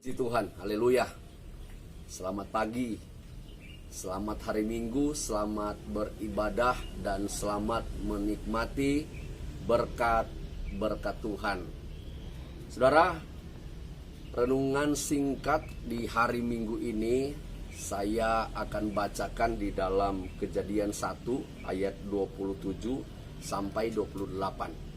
Puji Tuhan, haleluya. Selamat pagi, selamat hari Minggu, selamat beribadah, dan selamat menikmati berkat-berkat Tuhan. Saudara, renungan singkat di hari Minggu ini saya akan bacakan di dalam Kejadian 1 ayat 27 sampai 28.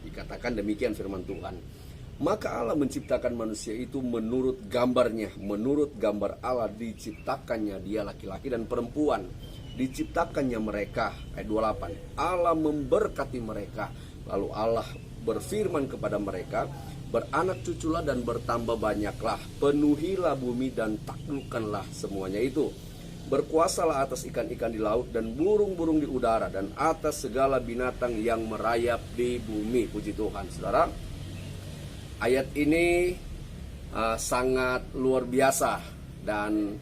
Dikatakan demikian firman Tuhan. Maka Allah menciptakan manusia itu menurut gambarnya, menurut gambar Allah diciptakannya dia laki-laki dan perempuan. Diciptakannya mereka, ayat 28. Allah memberkati mereka, lalu Allah berfirman kepada mereka, beranak cuculah dan bertambah banyaklah, penuhilah bumi dan taklukkanlah semuanya itu. Berkuasalah atas ikan-ikan di laut dan burung-burung di udara dan atas segala binatang yang merayap di bumi. Puji Tuhan, saudara. Ayat ini sangat luar biasa, dan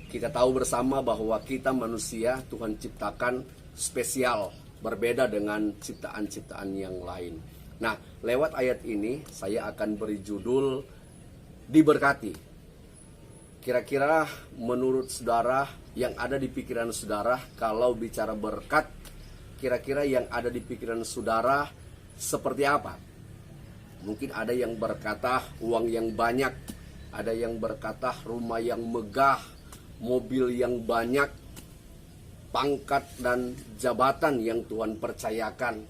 kita tahu bersama bahwa kita manusia Tuhan ciptakan spesial, berbeda dengan ciptaan-ciptaan yang lain. Nah, lewat ayat ini saya akan beri judul diberkati. Kira-kira menurut saudara, yang ada di pikiran saudara kalau bicara berkat, kira-kira yang ada di pikiran saudara seperti apa? Mungkin ada yang berkata uang yang banyak, ada yang berkata rumah yang megah, mobil yang banyak, pangkat dan jabatan yang Tuhan percayakan,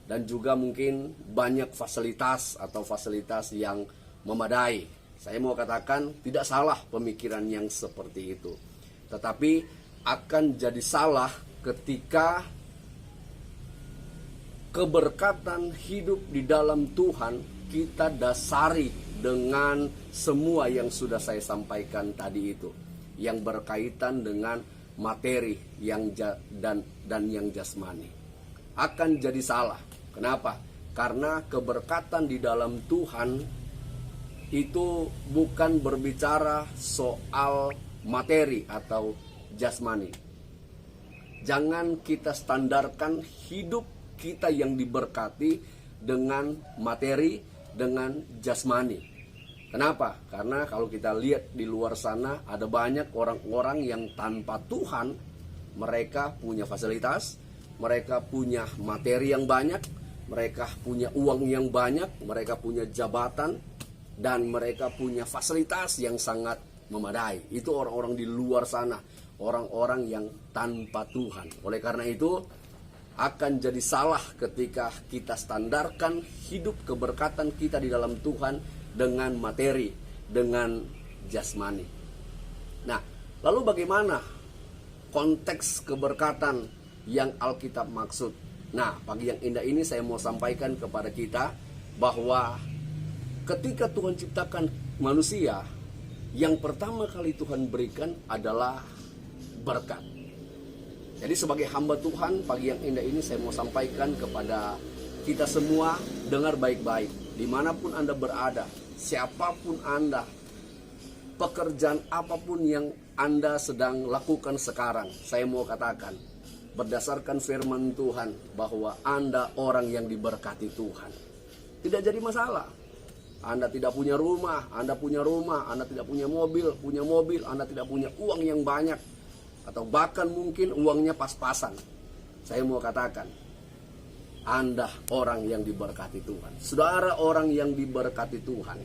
dan juga mungkin banyak fasilitas atau fasilitas yang memadai. Saya mau katakan tidak salah pemikiran yang seperti itu, tetapi akan jadi salah ketika keberkatan hidup di dalam Tuhan kita dasari dengan semua yang sudah saya sampaikan tadi itu, yang berkaitan dengan materi dan yang jasmani. Akan jadi salah. Kenapa? Karena keberkatan di dalam Tuhan itu bukan berbicara soal materi atau jasmani. Jangan kita standarkan hidup kita yang diberkati dengan materi, dengan jasmani. Kenapa? Karena kalau kita lihat di luar sana ada banyak orang-orang yang tanpa Tuhan, mereka punya fasilitas, mereka punya materi yang banyak, mereka punya uang yang banyak, mereka punya jabatan, dan mereka punya fasilitas yang sangat memadai. Itu orang-orang di luar sana, orang-orang yang tanpa Tuhan. Oleh karena itu akan jadi salah ketika kita standarkan hidup keberkatan kita di dalam Tuhan dengan materi, dengan jasmani. Nah, lalu bagaimana konteks keberkatan yang Alkitab maksud? Nah, pagi yang indah ini saya mau sampaikan kepada kita bahwa ketika Tuhan ciptakan manusia, yang pertama kali Tuhan berikan adalah berkat. Jadi sebagai hamba Tuhan, pagi yang indah ini saya mau sampaikan kepada kita semua, dengar baik-baik. Dimanapun Anda berada, siapapun Anda, pekerjaan apapun yang Anda sedang lakukan sekarang, saya mau katakan, berdasarkan firman Tuhan, bahwa Anda orang yang diberkati Tuhan. Tidak jadi masalah. Anda tidak punya rumah, Anda punya rumah, Anda tidak punya mobil, Anda tidak punya uang yang banyak, atau bahkan mungkin uangnya pas-pasan. Saya mau katakan, Anda orang yang diberkati Tuhan. Saudara orang yang diberkati Tuhan.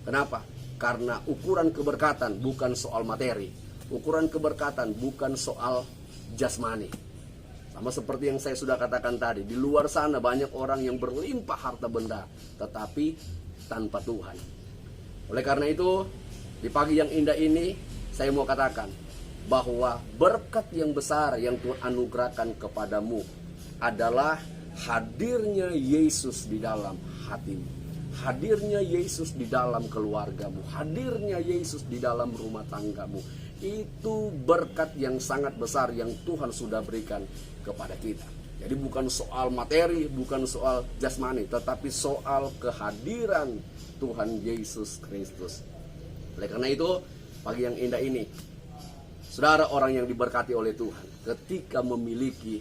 Kenapa? Karena ukuran keberkatan bukan soal materi. Ukuran keberkatan bukan soal jasmani. Sama seperti yang saya sudah katakan tadi, di luar sana banyak orang yang berlimpah harta benda, tetapi tanpa Tuhan. Oleh karena itu, di pagi yang indah ini saya mau katakan bahwa berkat yang besar yang Tuhan anugerahkan kepadamu adalah hadirnya Yesus di dalam hatimu, hadirnya Yesus di dalam keluargamu, hadirnya Yesus di dalam rumah tanggamu. Itu berkat yang sangat besar yang Tuhan sudah berikan kepada kita. Jadi bukan soal materi, bukan soal jasmani, tetapi soal kehadiran Tuhan Yesus Kristus. Oleh karena itu, pagi yang indah ini, saudara orang yang diberkati oleh Tuhan, ketika memiliki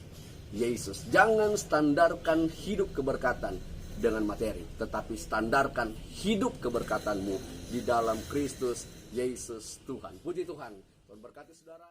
Yesus, jangan standarkan hidup keberkatan dengan materi, tetapi standarkan hidup keberkatanmu di dalam Kristus Yesus Tuhan. Puji Tuhan. Tuhan berkati saudara.